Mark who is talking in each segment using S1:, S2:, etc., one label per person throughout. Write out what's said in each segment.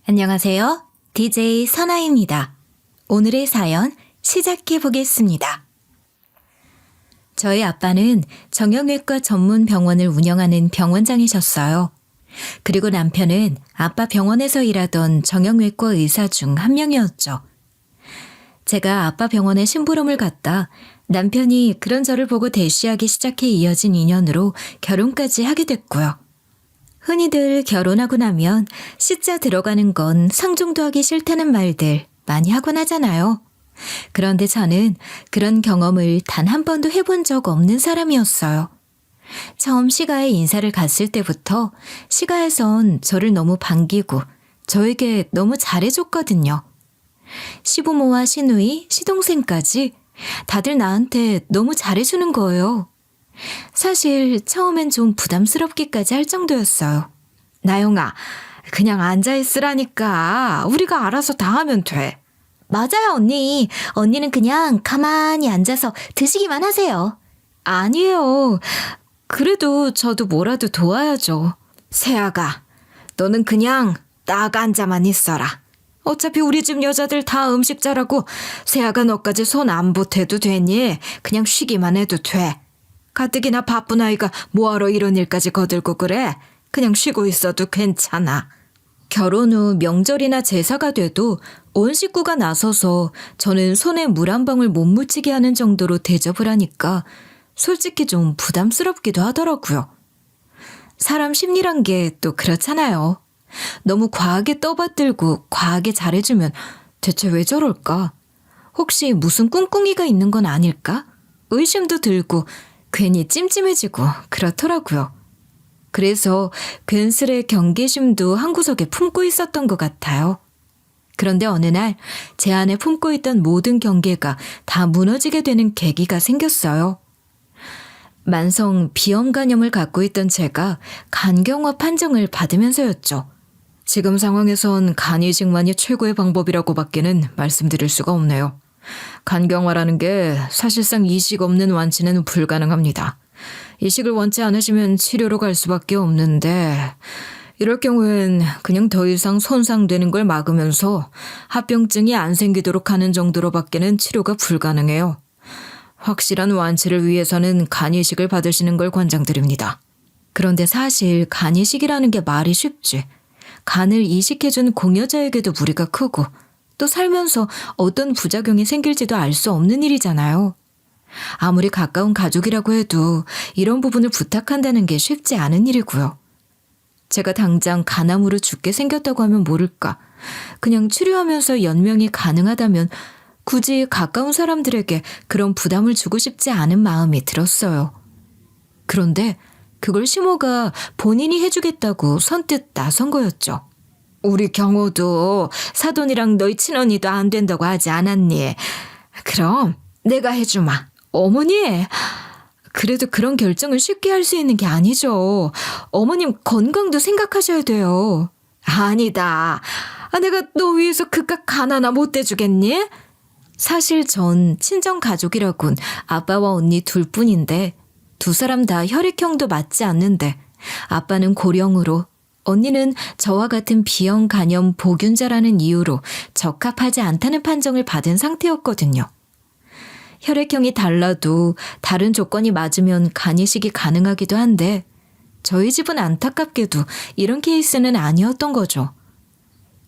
S1: 안녕하세요. DJ 선아입니다. 오늘의 사연 시작해 보겠습니다. 저희 아빠는 정형외과 전문 병원을 운영하는 병원장이셨어요. 그리고 남편은 아빠 병원에서 일하던 정형외과 의사 중 한 명이었죠. 제가 아빠 병원에 심부름을 갔다 남편이 그런 저를 보고 대시하기 시작해 이어진 인연으로 결혼까지 하게 됐고요. 흔히들 결혼하고 나면 C자 들어가는 건 상종도 하기 싫다는 말들 많이 하곤 하잖아요. 그런데 저는 그런 경험을 단 한 번도 해본 적 없는 사람이었어요. 처음 시가에 인사를 갔을 때부터 시가에선 저를 너무 반기고 저에게 너무 잘해줬거든요. 시부모와 시누이, 시동생까지 다들 나한테 너무 잘해주는 거예요. 사실 처음엔 좀 부담스럽기까지 할 정도였어요. 나영아, 그냥 앉아있으라니까. 우리가 알아서 다 하면 돼. 맞아요, 언니. 언니는 그냥 가만히 앉아서 드시기만 하세요. 아니에요. 그래도 저도 뭐라도 도와야죠. 세아가, 너는 그냥 딱 앉아만 있어라. 어차피 우리 집 여자들 다 음식 잘하고 세아가 너까지 손 안 보태도 되니 그냥 쉬기만 해도 돼. 가뜩이나 바쁜 아이가 뭐하러 이런 일까지 거들고 그래? 그냥 쉬고 있어도 괜찮아. 결혼 후 명절이나 제사가 돼도 온 식구가 나서서 저는 손에 물 한 방울 못 묻히게 하는 정도로 대접을 하니까 솔직히 좀 부담스럽기도 하더라고요. 사람 심리란 게 또 그렇잖아요. 너무 과하게 떠받들고 과하게 잘해주면 대체 왜 저럴까? 혹시 무슨 꿍꿍이가 있는 건 아닐까? 의심도 들고 괜히 찜찜해지고 그렇더라고요. 그래서 괜스레 경계심도 한 구석에 품고 있었던 것 같아요. 그런데 어느 날 제 안에 품고 있던 모든 경계가 다 무너지게 되는 계기가 생겼어요. 만성 비염 간염을 갖고 있던 제가 간경화 판정을 받으면서였죠. 지금 상황에선 간이식만이 최고의 방법이라고 밖에는 말씀드릴 수가 없네요. 간경화라는 게 사실상 이식 없는 완치는 불가능합니다. 이식을 원치 않으시면 치료로 갈 수밖에 없는데 이럴 경우엔 그냥 더 이상 손상되는 걸 막으면서 합병증이 안 생기도록 하는 정도로 밖에는 치료가 불가능해요. 확실한 완치를 위해서는 간이식을 받으시는 걸 권장드립니다. 그런데 사실 간이식이라는 게 말이 쉽지. 간을 이식해준 공여자에게도 무리가 크고 또 살면서 어떤 부작용이 생길지도 알 수 없는 일이잖아요. 아무리 가까운 가족이라고 해도 이런 부분을 부탁한다는 게 쉽지 않은 일이고요. 제가 당장 간암으로 죽게 생겼다고 하면 모를까. 그냥 치료하면서 연명이 가능하다면 굳이 가까운 사람들에게 그런 부담을 주고 싶지 않은 마음이 들었어요. 그런데 그걸 시모가 본인이 해주겠다고 선뜻 나선 거였죠. 우리 경호도 사돈이랑 너희 친언니도 안 된다고 하지 않았니? 그럼 내가 해주마. 어머니! 그래도 그런 결정을 쉽게 할 수 있는 게 아니죠. 어머님 건강도 생각하셔야 돼요. 아니다. 내가 너 위해서 그깟 간 하나 못 대주겠니? 사실 전 친정 가족이라곤 아빠와 언니 둘뿐인데 두 사람 다 혈액형도 맞지 않는데 아빠는 고령으로 언니는 저와 같은 비형 간염 보균자라는 이유로 적합하지 않다는 판정을 받은 상태였거든요. 혈액형이 달라도 다른 조건이 맞으면 간이식이 가능하기도 한데 저희 집은 안타깝게도 이런 케이스는 아니었던 거죠.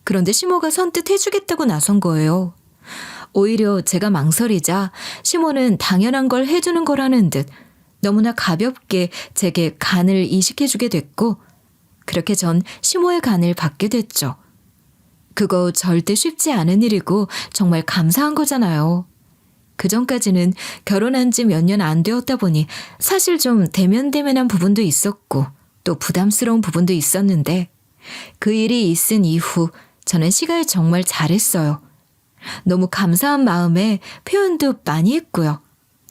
S1: 그런데 시모가 선뜻 해주겠다고 나선 거예요. 오히려 제가 망설이자 시모는 당연한 걸 해주는 거라는 듯 너무나 가볍게 제게 간을 이식해주게 됐고 그렇게 전 시모의 간을 받게 됐죠. 그거 절대 쉽지 않은 일이고 정말 감사한 거잖아요. 그전까지는 결혼한 지 몇 년 안 되었다 보니 사실 좀 대면대면한 부분도 있었고 또 부담스러운 부분도 있었는데 그 일이 있은 이후 저는 시가에 정말 잘했어요. 너무 감사한 마음에 표현도 많이 했고요.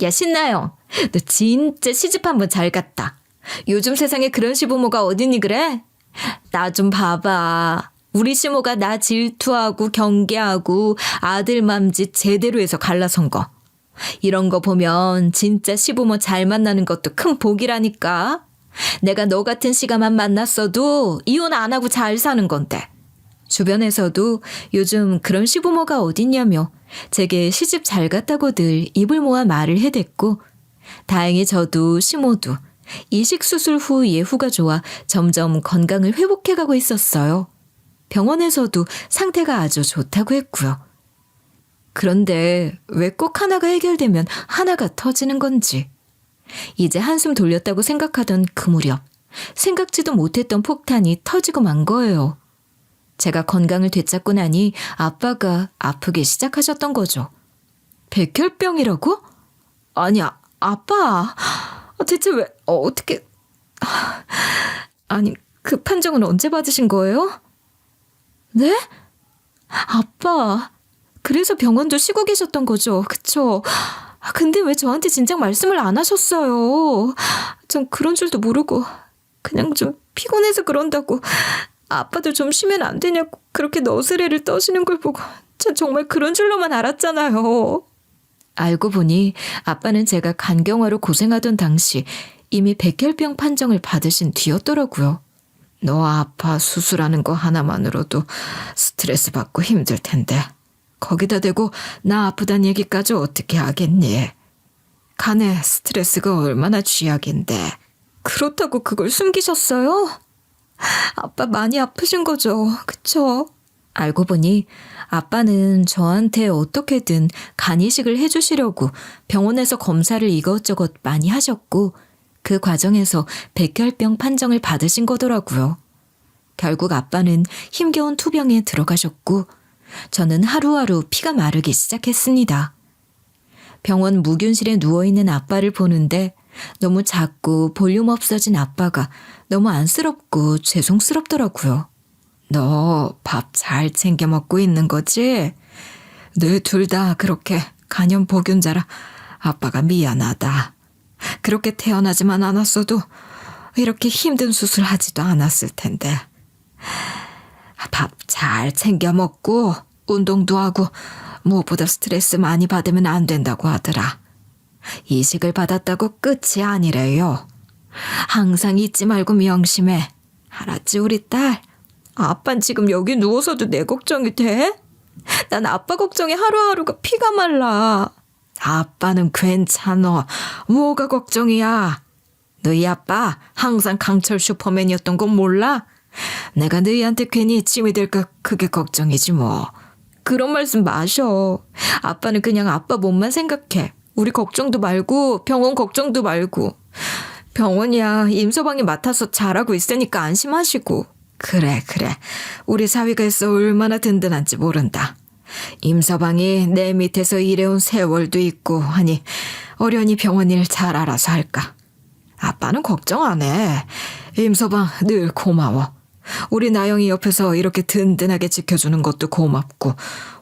S1: 야 신나영, 너 진짜 시집 한번 잘 갔다. 요즘 세상에 그런 시부모가 어딨니 그래? 나 좀 봐봐. 우리 시모가 나 질투하고 경계하고 아들 맘짓 제대로 해서 갈라선 거. 이런 거 보면 진짜 시부모 잘 만나는 것도 큰 복이라니까. 내가 너 같은 시가만 만났어도 이혼 안 하고 잘 사는 건데. 주변에서도 요즘 그런 시부모가 어딨냐며 제게 시집 잘 갔다고들 입을 모아 말을 해댔고, 다행히 저도 시모도 이식수술 후 예후가 좋아 점점 건강을 회복해가고 있었어요. 병원에서도 상태가 아주 좋다고 했고요. 그런데 왜 꼭 하나가 해결되면 하나가 터지는 건지. 이제 한숨 돌렸다고 생각하던 그 무렵 생각지도 못했던 폭탄이 터지고 만 거예요. 제가 건강을 되찾고 나니 아빠가 아프기 시작하셨던 거죠. 백혈병이라고? 아니, 아빠. 대체 왜, 어떻게... 아니, 그 판정은 언제 받으신 거예요? 네? 아빠, 그래서 병원도 쉬고 계셨던 거죠, 그쵸? 근데 왜 저한테 진작 말씀을 안 하셨어요? 전 그런 줄도 모르고 그냥 좀 피곤해서 그런다고, 아빠도 좀 쉬면 안 되냐고 그렇게 너스레를 떠시는 걸 보고 전 정말 그런 줄로만 알았잖아요. 알고 보니 아빠는 제가 간경화로 고생하던 당시 이미 백혈병 판정을 받으신 뒤였더라고요. 너 아파 수술하는 거 하나만으로도 스트레스 받고 힘들 텐데 거기다 대고 나 아프단 얘기까지 어떻게 하겠니? 간에 스트레스가 얼마나 쥐약인데. 그렇다고 그걸 숨기셨어요? 아빠 많이 아프신 거죠, 그쵸? 알고 보니 아빠는 저한테 어떻게든 간 이식을 해주시려고 병원에서 검사를 이것저것 많이 하셨고, 그 과정에서 백혈병 판정을 받으신 거더라고요. 결국 아빠는 힘겨운 투병에 들어가셨고, 저는 하루하루 피가 마르기 시작했습니다. 병원 무균실에 누워있는 아빠를 보는데 너무 작고 볼륨 없어진 아빠가 너무 안쓰럽고 죄송스럽더라고요. 너 밥 잘 챙겨 먹고 있는 거지? 너희 둘 다 그렇게 간염 보균자라 아빠가 미안하다. 그렇게 태어나지만 않았어도 이렇게 힘든 수술 하지도 않았을 텐데. 밥 잘 챙겨 먹고 운동도 하고 무엇보다 스트레스 많이 받으면 안 된다고 하더라. 이식을 받았다고 끝이 아니래요. 항상 잊지 말고 명심해. 알았지, 우리 딸? 아빤 지금 여기 누워서도 내 걱정이 돼? 난 아빠 걱정에 하루하루가 피가 말라. 아빠는 괜찮어. 뭐가 걱정이야? 너희 아빠 항상 강철 슈퍼맨이었던 건 몰라? 내가 너희한테 괜히 짐이 될까 그게 걱정이지 뭐. 그런 말씀 마셔. 아빠는 그냥 아빠 몸만 생각해. 우리 걱정도 말고 병원 걱정도 말고. 병원이야 임서방이 맡아서 잘하고 있으니까 안심하시고. 그래. 우리 사위가 있어 얼마나 든든한지 모른다. 임서방이 내 밑에서 일해온 세월도 있고 하니 어련히 병원 일 잘 알아서 할까. 아빠는 걱정 안 해. 임서방 늘 고마워. 우리 나영이 옆에서 이렇게 든든하게 지켜주는 것도 고맙고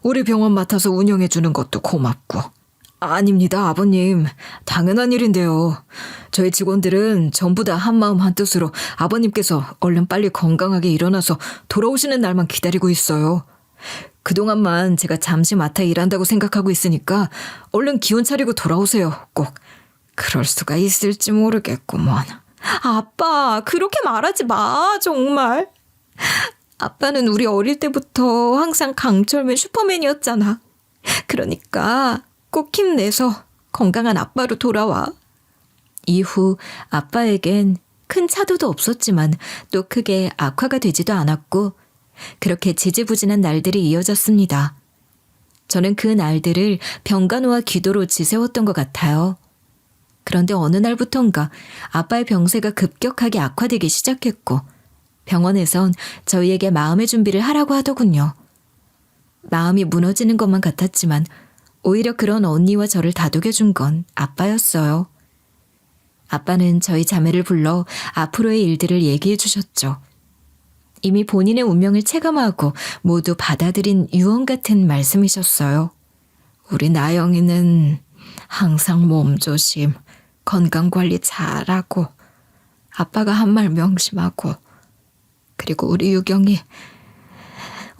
S1: 우리 병원 맡아서 운영해주는 것도 고맙고. 아닙니다, 아버님. 당연한 일인데요. 저희 직원들은 전부 다 한마음 한뜻으로 아버님께서 얼른 빨리 건강하게 일어나서 돌아오시는 날만 기다리고 있어요. 그동안만 제가 잠시 맡아 일한다고 생각하고 있으니까 얼른 기운 차리고 돌아오세요, 꼭. 그럴 수가 있을지 모르겠구먼. 아빠, 그렇게 말하지 마, 정말. 아빠는 우리 어릴 때부터 항상 강철맨 슈퍼맨이었잖아. 그러니까 꼭 힘내서 건강한 아빠로 돌아와. 이후 아빠에겐 큰 차도도 없었지만 또 크게 악화가 되지도 않았고 그렇게 지지부진한 날들이 이어졌습니다. 저는 그 날들을 병간호와 기도로 지새웠던 것 같아요. 그런데 어느 날부턴가 아빠의 병세가 급격하게 악화되기 시작했고 병원에선 저희에게 마음의 준비를 하라고 하더군요. 마음이 무너지는 것만 같았지만 오히려 그런 언니와 저를 다독여준 건 아빠였어요. 아빠는 저희 자매를 불러 앞으로의 일들을 얘기해 주셨죠. 이미 본인의 운명을 체감하고 모두 받아들인 유언 같은 말씀이셨어요. 우리 나영이는 항상 몸조심, 건강관리 잘하고 아빠가 한 말 명심하고 그리고 우리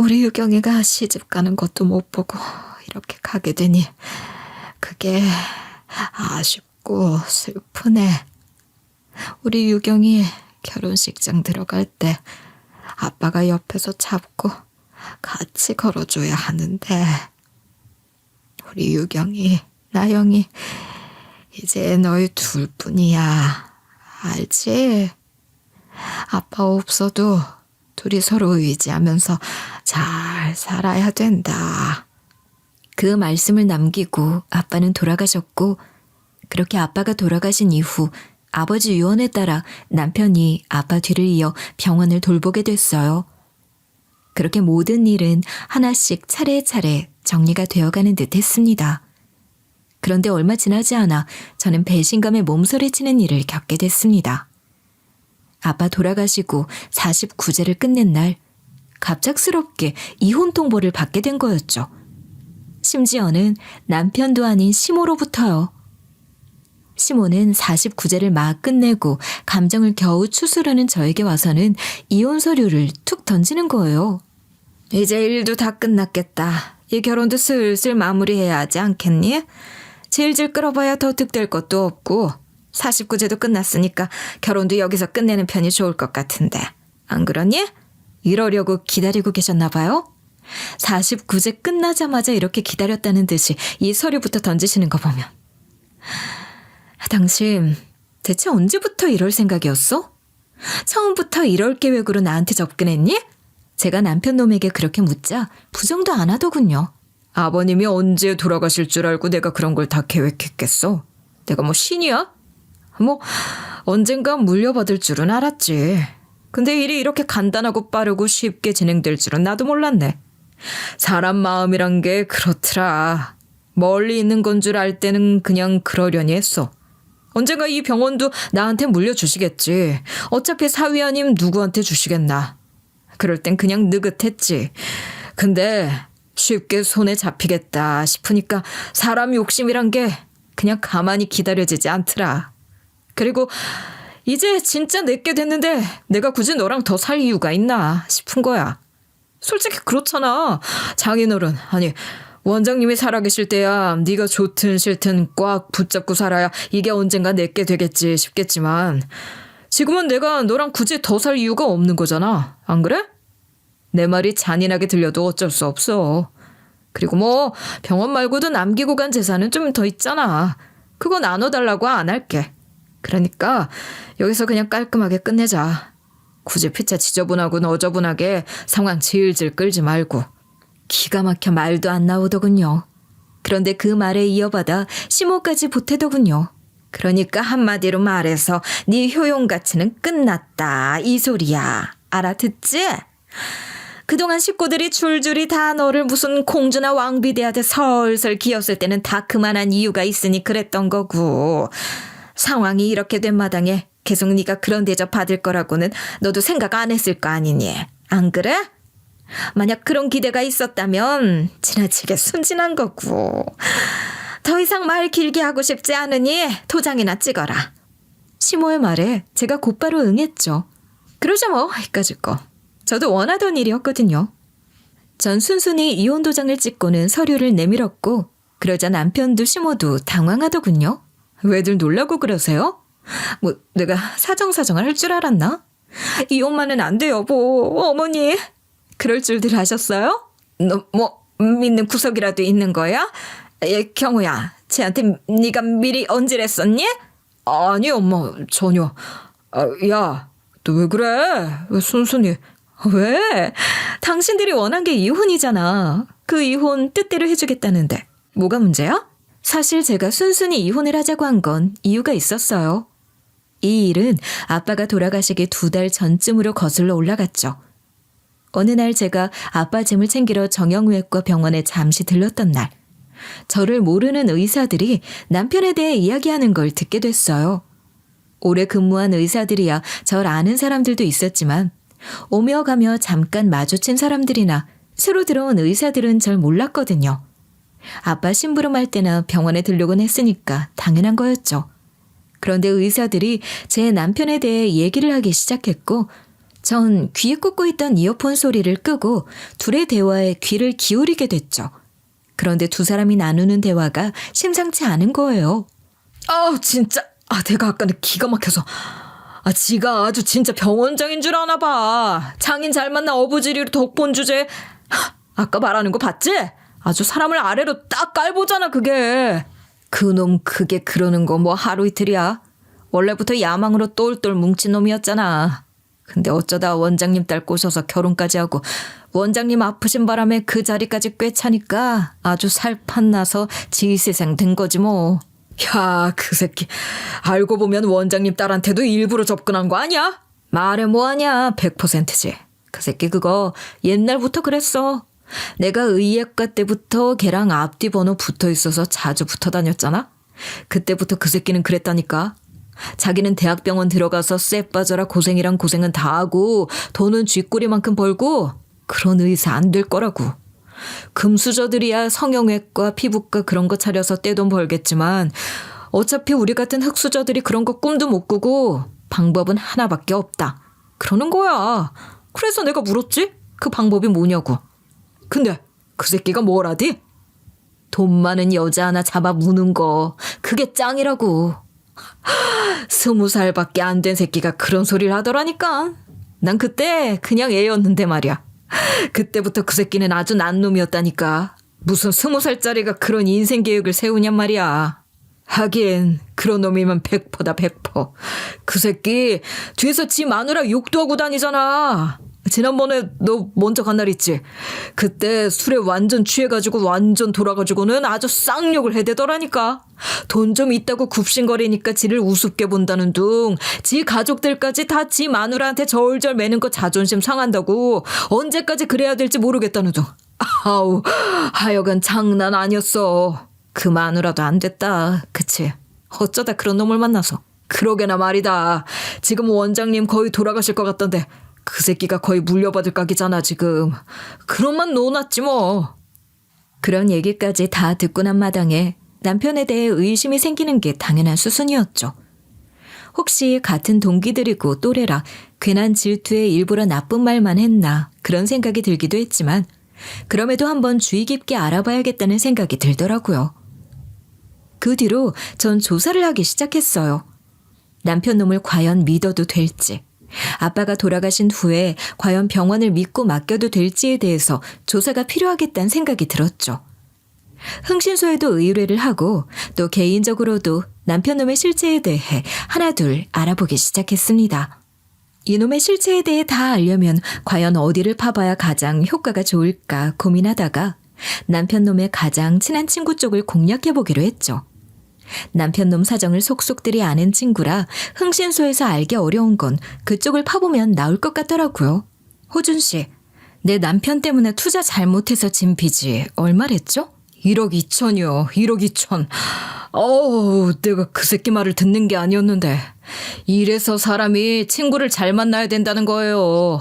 S1: 유경이가 시집 가는 것도 못 보고 이렇게 가게 되니 그게 아쉽고 슬프네. 우리 유경이 결혼식장 들어갈 때 아빠가 옆에서 잡고
S2: 같이 걸어줘야 하는데 우리 유경이, 나영이 이제 너희 둘뿐이야. 알지? 아빠 없어도 둘이 서로 의지하면서 잘 살아야 된다.
S1: 그 말씀을 남기고 아빠는 돌아가셨고, 그렇게 아빠가 돌아가신 이후 아버지 유언에 따라 남편이 아빠 뒤를 이어 병원을 돌보게 됐어요. 그렇게 모든 일은 하나씩 차례차례 정리가 되어가는 듯 했습니다. 그런데 얼마 지나지 않아 저는 배신감에 몸서리치는 일을 겪게 됐습니다. 아빠 돌아가시고 49제를 끝낸 날 갑작스럽게 이혼 통보를 받게 된 거였죠. 심지어는 남편도 아닌 시모로부터요. 시모는 49제를 막 끝내고 감정을 겨우 추스르는 저에게 와서는 이혼 서류를 툭 던지는 거예요.
S2: 이제 일도 다 끝났겠다. 이 결혼도 슬슬 마무리해야 하지 않겠니? 질질 끌어봐야 더 득될 것도 없고 49제도 끝났으니까 결혼도 여기서 끝내는 편이 좋을 것 같은데 안 그러니?
S1: 이러려고 기다리고 계셨나 봐요? 49제 끝나자마자 이렇게 기다렸다는 듯이 이 서류부터 던지시는 거 보면. 당신 대체 언제부터 이럴 생각이었어? 처음부터 이럴 계획으로 나한테 접근했니? 제가 남편 놈에게 그렇게 묻자 부정도 안 하더군요.
S2: 아버님이 언제 돌아가실 줄 알고 내가 그런 걸 다 계획했겠어? 내가 뭐 신이야? 뭐 언젠가 물려받을 줄은 알았지. 근데 일이 이렇게 간단하고 빠르고 쉽게 진행될 줄은 나도 몰랐네. 사람 마음이란 게 그렇더라. 멀리 있는 건 줄 알 때는 그냥 그러려니 했어. 언젠가 이 병원도 나한테 물려주시겠지. 어차피 사위 아님 누구한테 주시겠나. 그럴 땐 그냥 느긋했지. 근데 쉽게 손에 잡히겠다 싶으니까 사람 욕심이란 게 그냥 가만히 기다려지지 않더라. 그리고 이제 진짜 내게 됐는데 내가 굳이 너랑 더 살 이유가 있나 싶은 거야. 솔직히 그렇잖아. 장인어른, 아니 원장님이 살아계실 때야 네가 좋든 싫든 꽉 붙잡고 살아야 이게 언젠가 내게 되겠지 싶겠지만 지금은 내가 너랑 굳이 더 살 이유가 없는 거잖아. 안 그래? 내 말이 잔인하게 들려도 어쩔 수 없어. 그리고 뭐 병원 말고도 남기고 간 재산은 좀 더 있잖아. 그거 나눠달라고 안 할게. 그러니까 여기서 그냥 깔끔하게 끝내자. 굳이 피차 지저분하고 너저분하게 상황 질질 끌지 말고.
S1: 기가 막혀 말도 안 나오더군요. 그런데 그 말에 이어받아 시모까지 보태더군요.
S2: 그러니까 한마디로 말해서 네 효용 가치는 끝났다 이 소리야. 알아듣지? 그동안 식구들이 줄줄이 다 너를 무슨 공주나 왕비대하듯 설설 기었을 때는 다 그만한 이유가 있으니 그랬던 거고 상황이 이렇게 된 마당에 계속 네가 그런 대접 받을 거라고는 너도 생각 안 했을 거 아니니. 안 그래? 만약 그런 기대가 있었다면 지나치게 순진한 거고. 더 이상 말 길게 하고 싶지 않으니 도장이나 찍어라.
S1: 시모의 말에 제가 곧바로 응했죠.
S2: 그러자 뭐 이까짓 거. 저도 원하던 일이었거든요.
S1: 전 순순히 이혼 도장을 찍고는 서류를 내밀었고 그러자 남편도 시모도 당황하더군요.
S2: 왜들 놀라고 그러세요? 뭐 내가 사정사정을 할 줄 알았나? 이혼만은 안 돼 여보. 어머니. 그럴 줄들 아셨어요? 너 뭐 믿는 구석이라도 있는 거야? 경우야, 쟤한테 네가 미리 언질했었니? 아니 엄마 전혀. 야, 너 왜 그래? 왜 순순히. 왜? 당신들이 원한 게 이혼이잖아. 그 이혼 뜻대로 해주겠다는데 뭐가 문제야?
S1: 사실 제가 순순히 이혼을 하자고 한 건 이유가 있었어요. 이 일은 아빠가 돌아가시기 2달 전쯤으로 거슬러 올라갔죠. 어느 날 제가 아빠 짐을 챙기러 정형외과 병원에 잠시 들렀던 날, 저를 모르는 의사들이 남편에 대해 이야기하는 걸 듣게 됐어요. 오래 근무한 의사들이야 절 아는 사람들도 있었지만 오며 가며 잠깐 마주친 사람들이나 새로 들어온 의사들은 절 몰랐거든요. 아빠 심부름할 때나 병원에 들르곤 했으니까 당연한 거였죠. 그런데 의사들이 제 남편에 대해 얘기를 하기 시작했고 전 귀에 꽂고 있던 이어폰 소리를 끄고 둘의 대화에 귀를 기울이게 됐죠. 그런데 두 사람이 나누는 대화가 심상치 않은 거예요.
S2: 진짜. 내가 아까는 기가 막혀서. 지가 아주 진짜 병원장인 줄 아나 봐. 장인 잘 만나 어부지리로 덕본 주제. 아까 말하는 거 봤지? 아주 사람을 아래로 딱 깔보잖아, 그게. 그놈 그게 그러는 거 뭐 하루 이틀이야. 원래부터 야망으로 똘똘 뭉친 놈이었잖아. 근데 어쩌다 원장님 딸 꼬셔서 결혼까지 하고 원장님 아프신 바람에 그 자리까지 꿰차니까 아주 살판 나서 지세상 된 거지 뭐. 야, 그 새끼 알고 보면 원장님 딸한테도 일부러 접근한 거 아니야? 말해 뭐하냐, 100%지. 그 새끼 그거 옛날부터 그랬어. 내가 의예과 때부터 걔랑 앞뒤 번호 붙어 있어서 자주 붙어 다녔잖아. 그때부터 그 새끼는 그랬다니까. 자기는 대학병원 들어가서 쎄 빠져라 고생이랑 고생은 다 하고 돈은 쥐꼬리만큼 벌고 그런 의사 안 될 거라고. 금수저들이야 성형외과, 피부과 그런 거 차려서 떼돈 벌겠지만 어차피 우리 같은 흑수저들이 그런 거 꿈도 못 꾸고 방법은 하나밖에 없다. 그러는 거야. 그래서 내가 물었지? 그 방법이 뭐냐고. 근데 그 새끼가 뭐라디? 돈 많은 여자 하나 잡아 무는 거 그게 짱이라고. 20살밖에 안 된 새끼가 그런 소리를 하더라니까. 난 그때 그냥 애였는데 말이야. 그때부터 그 새끼는 아주 난 놈이었다니까. 무슨 20살짜리가 그런 인생 계획을 세우냔 말이야. 하긴 그런 놈이면 100%다 100%. 그 새끼 뒤에서 지 마누라 욕도 하고 다니잖아. 지난번에 너 먼저 간 날 있지? 그때 술에 완전 취해가지고 완전 돌아가지고는 아주 쌍욕을 해대더라니까. 돈 좀 있다고 굽신거리니까 지를 우습게 본다는 둥, 지 가족들까지 다 지 마누라한테 절절 매는 거 자존심 상한다고 언제까지 그래야 될지 모르겠다는 둥. 아우, 하여간 장난 아니었어. 그 마누라도 안 됐다. 그치? 어쩌다 그런 놈을 만나서. 그러게나 말이다. 지금 원장님 거의 돌아가실 것 같던데 그 새끼가 거의 물려받을 각이잖아 지금. 그런만 놓아놨지 뭐. 그런 얘기까지 다 듣고 난 마당에 남편에 대해 의심이 생기는 게 당연한 수순이었죠. 혹시 같은 동기들이고 또래라 괜한 질투에 일부러 나쁜 말만 했나 그런 생각이 들기도 했지만 그럼에도 한번 주의 깊게 알아봐야겠다는 생각이 들더라고요. 그 뒤로 전 조사를 하기 시작했어요. 남편 놈을 과연 믿어도 될지, 아빠가 돌아가신 후에 과연 병원을 믿고 맡겨도 될지에 대해서 조사가 필요하겠다는 생각이 들었죠. 흥신소에도 의뢰를 하고 또 개인적으로도 남편 놈의 실체에 대해 하나둘 알아보기 시작했습니다. 이놈의 실체에 대해 다 알려면 과연 어디를 파봐야 가장 효과가 좋을까 고민하다가 남편 놈의 가장 친한 친구 쪽을 공략해보기로 했죠. 남편 놈 사정을 속속들이 아는 친구라 흥신소에서 알기 어려운 건 그쪽을 파보면 나올 것 같더라고요. 호준 씨, 내 남편 때문에 투자 잘못해서 진 빚이 얼마랬죠? 1억 2천이요. 1억 2천. 내가 그 새끼 말을 듣는 게 아니었는데. 이래서 사람이 친구를 잘 만나야 된다는 거예요.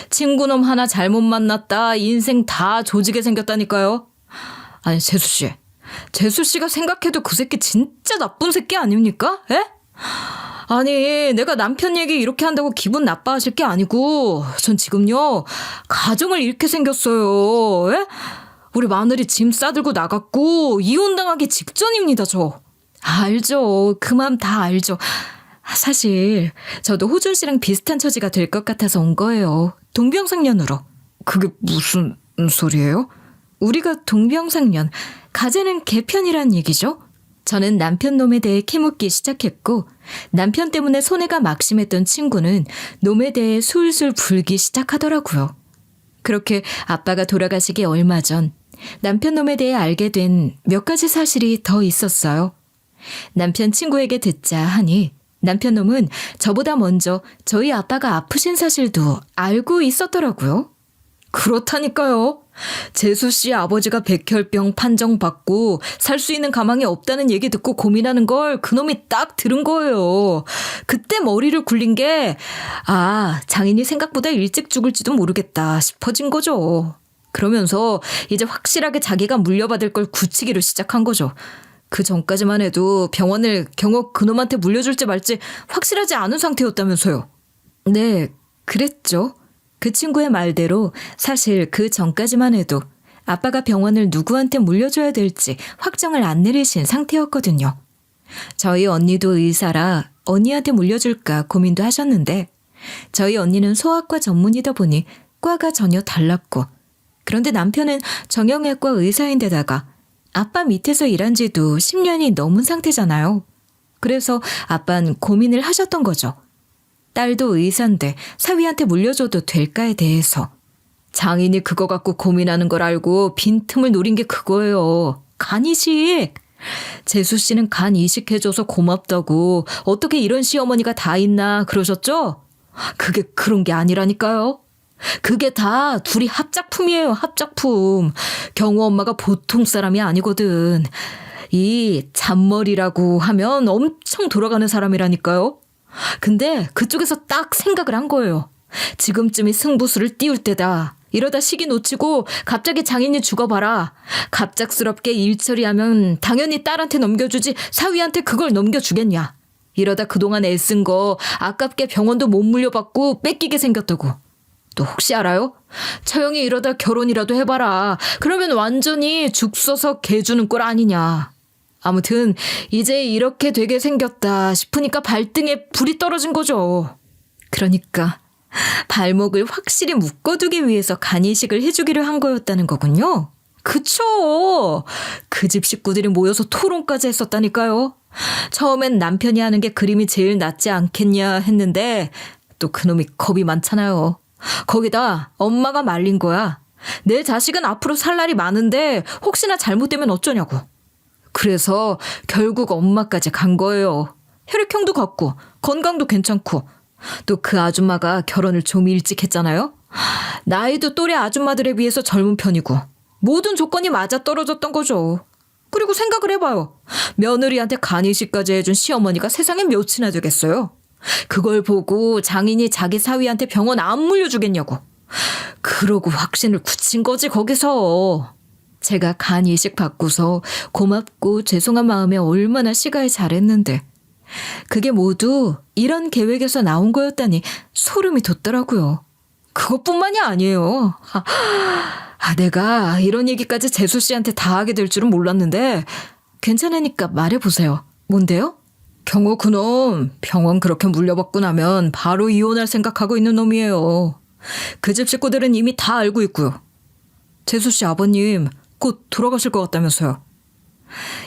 S2: 친구놈 하나 잘못 만났다 인생 다 조지게 생겼다니까요. 아니 재수 씨가 생각해도 그 새끼 진짜 나쁜 새끼 아닙니까? 에? 아니 내가 남편 얘기 이렇게 한다고 기분 나빠하실 게 아니고 전 지금요 가정을 잃게 생겼어요. 에? 우리 마늘이 짐 싸들고 나갔고 이혼당하기 직전입니다 저. 알죠. 그 마음 다 알죠. 사실 저도 호준 씨랑 비슷한 처지가 될 것 같아서 온 거예요. 동병상련으로. 그게 무슨 소리예요? 우리가 동병상련, 가재는 개편이란 얘기죠. 저는 남편 놈에 대해 캐묻기 시작했고 남편 때문에 손해가 막심했던 친구는 놈에 대해 술술 불기 시작하더라고요. 그렇게 아빠가 돌아가시기 얼마 전 남편 놈에 대해 알게 된 몇 가지 사실이 더 있었어요. 남편 친구에게 듣자 하니 남편 놈은 저보다 먼저 저희 아빠가 아프신 사실도 알고 있었더라고요. 그렇다니까요. 재수 씨 아버지가 백혈병 판정받고 살 수 있는 가망이 없다는 얘기 듣고 고민하는 걸 그놈이 딱 들은 거예요. 그때 머리를 굴린 게 장인이 생각보다 일찍 죽을지도 모르겠다 싶어진 거죠. 그러면서 이제 확실하게 자기가 물려받을 걸 굳히기로 시작한 거죠. 그 전까지만 해도 병원을 경호 그놈한테 물려줄지 말지 확실하지 않은 상태였다면서요. 네, 그랬죠. 그 친구의 말대로 사실 그 전까지만 해도 아빠가 병원을 누구한테 물려줘야 될지 확정을 안 내리신 상태였거든요. 저희 언니도 의사라 언니한테 물려줄까 고민도 하셨는데 저희 언니는 소아과 전문이다 보니 과가 전혀 달랐고
S1: 그런데 남편은 정형외과 의사인데다가 아빠 밑에서 일한 지도 10년이 넘은 상태잖아요. 그래서 아빠는 고민을 하셨던 거죠. 딸도 의사인데 사위한테 물려줘도 될까에 대해서. 장인이 그거 갖고 고민하는 걸 알고 빈틈을 노린 게 그거예요. 간 이식. 재수 씨는 간 이식해줘서 고맙다고 어떻게 이런 시어머니가 다 있나 그러셨죠? 그게 그런 게 아니라니까요. 그게 다 둘이 합작품이에요. 합작품. 경우 엄마가 보통 사람이 아니거든. 이 잔머리라고 하면 엄청 돌아가는 사람이라니까요. 근데 그쪽에서 딱 생각을 한 거예요. 지금쯤이 승부수를 띄울 때다. 이러다 시기 놓치고 갑자기 장인이 죽어봐라. 갑작스럽게 일 처리하면 당연히 딸한테 넘겨주지 사위한테 그걸 넘겨주겠냐. 이러다 그동안 애쓴 거 아깝게 병원도 못 물려받고 뺏기게 생겼다고. 또 혹시 알아요? 처형이 이러다 결혼이라도 해봐라. 그러면 완전히 죽 써서 개 주는 꼴 아니냐. 아무튼 이제 이렇게 되게 생겼다 싶으니까 발등에 불이 떨어진 거죠. 그러니까 발목을 확실히 묶어두기 위해서 간이식을 해주기로 한 거였다는 거군요. 그쵸. 그 집 식구들이 모여서 토론까지 했었다니까요. 처음엔 남편이 하는 게 그림이 제일 낫지 않겠냐 했는데 또 그놈이 겁이 많잖아요. 거기다 엄마가 말린 거야. 내 자식은 앞으로 살 날이 많은데 혹시나 잘못되면 어쩌냐고. 그래서 결국 엄마까지 간 거예요. 혈액형도 같고 건강도 괜찮고 또 그 아줌마가 결혼을 좀 일찍 했잖아요. 나이도 또래 아줌마들에 비해서 젊은 편이고 모든 조건이 맞아떨어졌던 거죠. 그리고 생각을 해봐요. 며느리한테 간이식까지 해준 시어머니가 세상에 몇이나 되겠어요. 그걸 보고 장인이 자기 사위한테 병원 안 물려주겠냐고. 그러고 확신을 굳힌 거지 거기서. 제가 간 이식 받고서 고맙고 죄송한 마음에 얼마나 시가에 잘했는데 그게 모두 이런 계획에서 나온 거였다니 소름이 돋더라고요. 그것뿐만이 아니에요. 내가 이런 얘기까지 재수 씨한테 다 하게 될 줄은 몰랐는데 괜찮으니까 말해보세요. 뭔데요? 경호 그놈 병원 그렇게 물려받고 나면 바로 이혼할 생각하고 있는 놈이에요. 그 집 식구들은 이미 다 알고 있고요. 재수 씨 아버님 곧 돌아가실 것 같다면서요.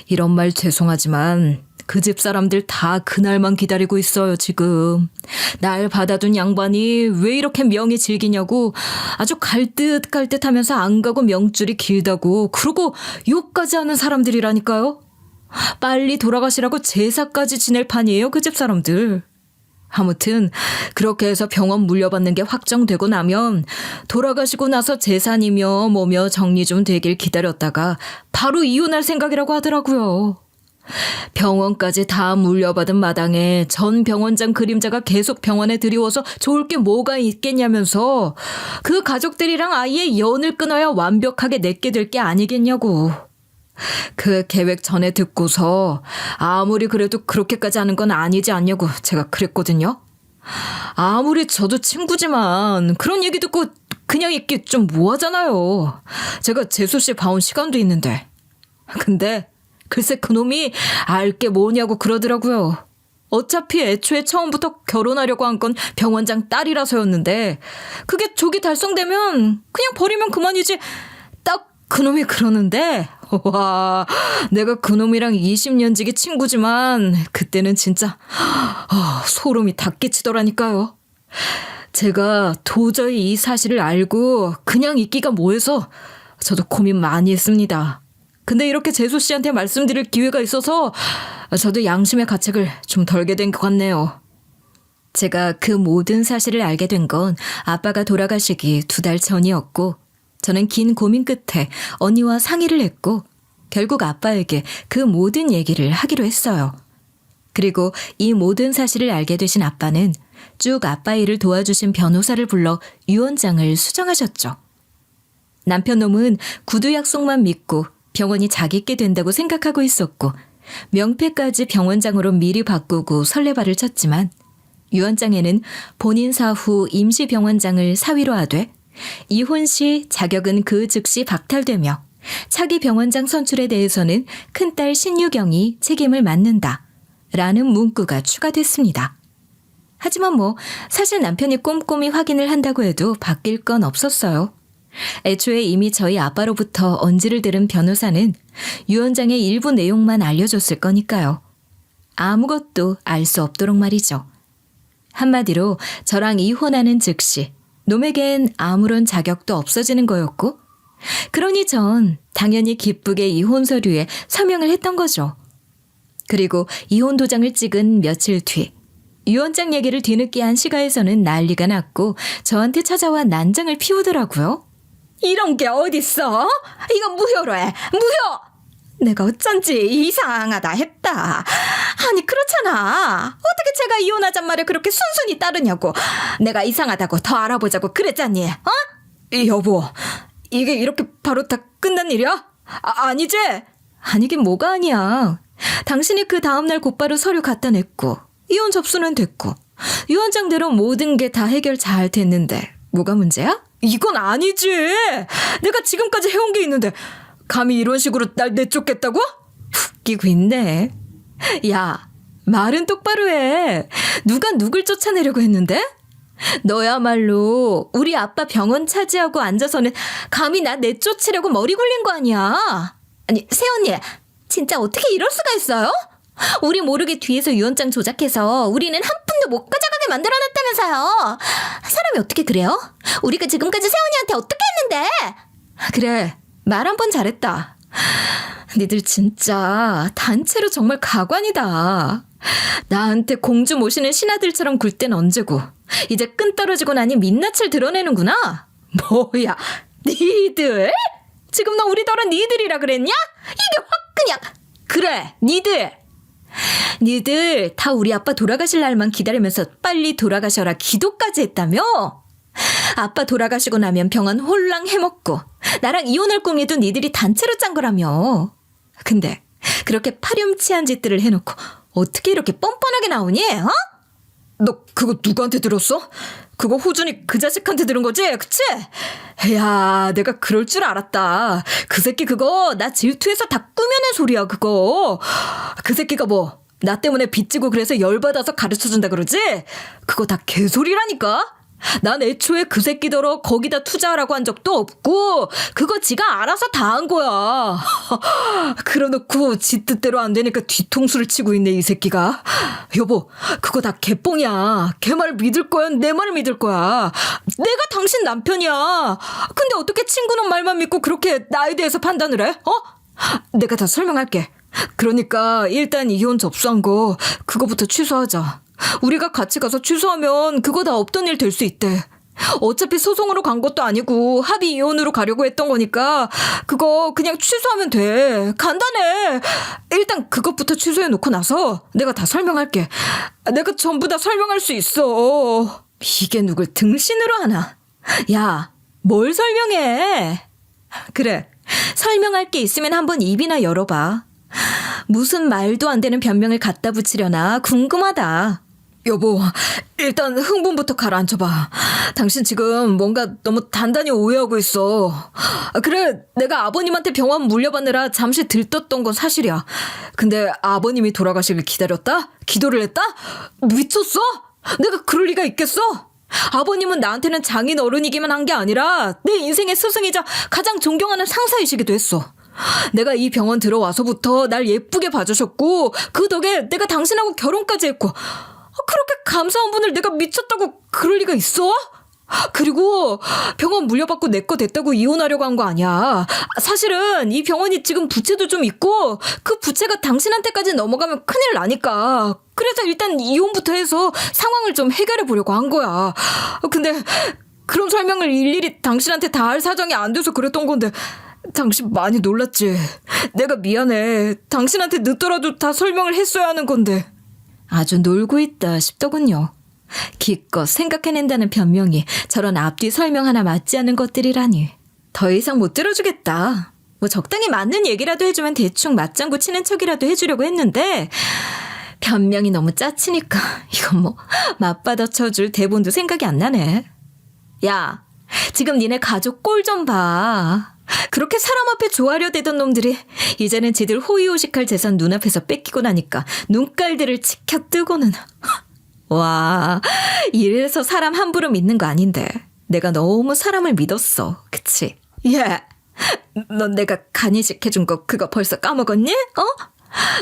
S1: 이런 말 죄송하지만 그 집 사람들 다 그날만 기다리고 있어요 지금. 날 받아둔 양반이 왜 이렇게 명이 질기냐고 아주 갈듯갈듯 하면서 안 가고 명줄이 길다고 그러고 욕까지 하는 사람들이라니까요. 빨리 돌아가시라고 제사까지 지낼 판이에요 그 집 사람들. 아무튼 그렇게 해서 병원 물려받는 게 확정되고 나면 돌아가시고 나서 재산이며 뭐며 정리 좀 되길 기다렸다가 바로 이혼할 생각이라고 하더라고요. 병원까지 다 물려받은 마당에 전 병원장 그림자가 계속 병원에 들이워서 좋을 게 뭐가 있겠냐면서 그 가족들이랑 아예 연을 끊어야 완벽하게 내게 될 게 아니겠냐고. 그 계획 전에 듣고서 아무리 그래도 그렇게까지 하는 건 아니지 않냐고 제가 그랬거든요. 아무리 저도 친구지만 그런 얘기 듣고 그냥 있기 좀 뭐하잖아요. 제가 재수 씨 봐온 시간도 있는데. 근데 글쎄 그놈이 알 게 뭐냐고 그러더라고요. 어차피 애초에 처음부터 결혼하려고 한 건 병원장 딸이라서였는데 그게 조기 달성되면 그냥 버리면 그만이지. 딱 그놈이 그러는데 와, 내가 그놈이랑 20년 지기 친구지만 그때는 진짜 소름이 다 끼치더라니까요. 제가 도저히 이 사실을 알고 그냥 있기가 뭐해서 저도 고민 많이 했습니다. 근데 이렇게 재수 씨한테 말씀드릴 기회가 있어서 저도 양심의 가책을 좀 덜게 된 것 같네요. 제가 그 모든 사실을 알게 된 건 아빠가 돌아가시기 2달 전이었고 저는 긴 고민 끝에 언니와 상의를 했고 결국 아빠에게 그 모든 얘기를 하기로 했어요. 그리고 이 모든 사실을 알게 되신 아빠는 쭉 아빠 일을 도와주신 변호사를 불러 유언장을 수정하셨죠. 남편 놈은 구두 약속만 믿고 병원이 자기께 된다고 생각하고 있었고 명패까지 병원장으로 미리 바꾸고 설레발을 쳤지만 유언장에는 본인 사후 임시병원장을 사위로 하되 이혼 시 자격은 그 즉시 박탈되며 차기 병원장 선출에 대해서는 큰딸 신유경이 책임을 맡는다 라는 문구가 추가됐습니다. 하지만 사실 남편이 꼼꼼히 확인을 한다고 해도 바뀔 건 없었어요. 애초에 이미 저희 아빠로부터 언지를 들은 변호사는 유언장의 일부 내용만 알려줬을 거니까요. 아무것도 알 수 없도록 말이죠. 한마디로 저랑 이혼하는 즉시 놈에겐 아무런 자격도 없어지는 거였고, 그러니 전 당연히 기쁘게 이혼 서류에 서명을 했던 거죠. 그리고 이혼 도장을 찍은 며칠 뒤 유언장 얘기를 뒤늦게 한 시가에서는 난리가 났고 저한테 찾아와 난장을 피우더라고요.
S2: 이런 게 어딨어? 이건 무효로 해. 무효! 내가 어쩐지 이상하다 했다. 아니 그렇잖아. 어떻게 제가 이혼하잔 말을 그렇게 순순히 따르냐고. 내가 이상하다고 더 알아보자고 그랬잖니. 어? 여보, 이게 이렇게 바로 다 끝난 일이야? 아니지?
S1: 아니긴 뭐가 아니야. 당신이 그 다음날 곧바로 서류 갖다 냈고 이혼 접수는 됐고 유언장대로 모든 게 다 해결 잘 됐는데 뭐가 문제야?
S2: 이건 아니지. 내가 지금까지 해온 게 있는데 감히 이런 식으로 날 내쫓겠다고?
S1: 웃기고 있네. 야, 말은 똑바로 해. 누가 누굴 쫓아내려고 했는데? 너야말로 우리 아빠 병원 차지하고 앉아서는 감히 나 내쫓으려고 머리 굴린 거 아니야. 아니, 새언니, 진짜 어떻게 이럴 수가 있어요? 우리 모르게 뒤에서 유언장 조작해서 우리는 한 푼도 못 가져가게 만들어놨다면서요. 사람이 어떻게 그래요? 우리가 지금까지 새언니한테 어떻게 했는데? 그래, 말 한 번 잘했다. 니들 진짜 단체로 정말 가관이다. 나한테 공주 모시는 신하들처럼 굴 땐 언제고 이제 끈 떨어지고 나니 민낯을 드러내는구나.
S2: 뭐야, 니들? 지금 너 우리더러 니들이라 그랬냐? 이게 확 그냥. 그래, 니들
S1: 다 우리 아빠 돌아가실 날만 기다리면서 빨리 돌아가셔라 기도까지 했다며? 아빠 돌아가시고 나면 병원 홀랑 해먹고 나랑 이혼할 꿈에도 니들이 단체로 짠 거라며. 근데 그렇게 파렴치한 짓들을 해놓고 어떻게 이렇게 뻔뻔하게 나오니? 어?
S2: 너 그거 누구한테 들었어? 그거 호준이 그 자식한테 들은 거지? 그치? 야, 내가 그럴 줄 알았다. 그 새끼 그거 나 질투해서 다 꾸며낸 소리야 그거. 그 새끼가 뭐 나 때문에 빚지고 그래서 열받아서 가르쳐준다 그러지? 그거 다 개소리라니까. 난 애초에 그 새끼더러 거기다 투자하라고 한 적도 없고 그거 지가 알아서 다 한 거야. 그러놓고 지 뜻대로 안 되니까 뒤통수를 치고 있네 이 새끼가. 여보, 그거 다 개뽕이야. 걔 말 믿을 거야? 내 말을 믿을 거야? 내가 당신 남편이야. 근데 어떻게 친구는 말만 믿고 그렇게 나에 대해서 판단을 해? 어? 내가 다 설명할게. 그러니까 일단 이혼 접수한 거 그거부터 취소하자. 우리가 같이 가서 취소하면 그거 다 없던 일 될 수 있대. 어차피 소송으로 간 것도 아니고 합의 이혼으로 가려고 했던 거니까 그거 그냥 취소하면 돼. 간단해. 일단 그것부터 취소해 놓고 나서 내가 다 설명할게. 내가 전부 다 설명할 수 있어.
S1: 이게 누굴 등신으로 하나? 야, 뭘 설명해? 그래, 설명할 게 있으면 한번 입이나 열어봐. 무슨 말도 안 되는 변명을 갖다 붙이려나 궁금하다.
S2: 여보, 일단 흥분부터 가라앉혀봐. 당신 지금 뭔가 너무 단단히 오해하고 있어. 그래, 내가 아버님한테 병원 물려받느라 잠시 들떴던 건 사실이야. 근데 아버님이 돌아가시길 기다렸다? 기도를 했다? 미쳤어? 내가 그럴 리가 있겠어? 아버님은 나한테는 장인 어른이기만 한 게 아니라 내 인생의 스승이자 가장 존경하는 상사이시기도 했어. 내가 이 병원 들어와서부터 날 예쁘게 봐주셨고 그 덕에 내가 당신하고 결혼까지 했고 그렇게 감사한 분을 내가 미쳤다고 그럴 리가 있어? 그리고 병원 물려받고 내 거 됐다고 이혼하려고 한 거 아니야. 사실은 이 병원이 지금 부채도 좀 있고 그 부채가 당신한테까지 넘어가면 큰일 나니까. 그래서 일단 이혼부터 해서 상황을 좀 해결해 보려고 한 거야. 근데 그런 설명을 일일이 당신한테 다 할 사정이 안 돼서 그랬던 건데 당신 많이 놀랐지? 내가 미안해. 당신한테 늦더라도 다 설명을 했어야 하는 건데.
S1: 아주 놀고 있다 싶더군요. 기껏 생각해낸다는 변명이 저런 앞뒤 설명 하나 맞지 않는 것들이라니. 더 이상 못 들어주겠다. 뭐 적당히 맞는 얘기라도 해주면 대충 맞장구 치는 척이라도 해주려고 했는데 변명이 너무 짜치니까 이건 뭐 맞받아 쳐줄 대본도 생각이 안 나네. 야, 지금 니네 가족 꼴 좀 봐. 그렇게 사람 앞에 좋아하려 대던 놈들이 이제는 지들 호의호식할 재산 눈앞에서 뺏기고 나니까 눈깔들을 치켜 뜨고는. 와, 이래서 사람 함부로 믿는 거 아닌데 내가 너무 사람을 믿었어. 그치?
S2: 야, 넌 내가 간이식 해준 거 그거 벌써 까먹었니?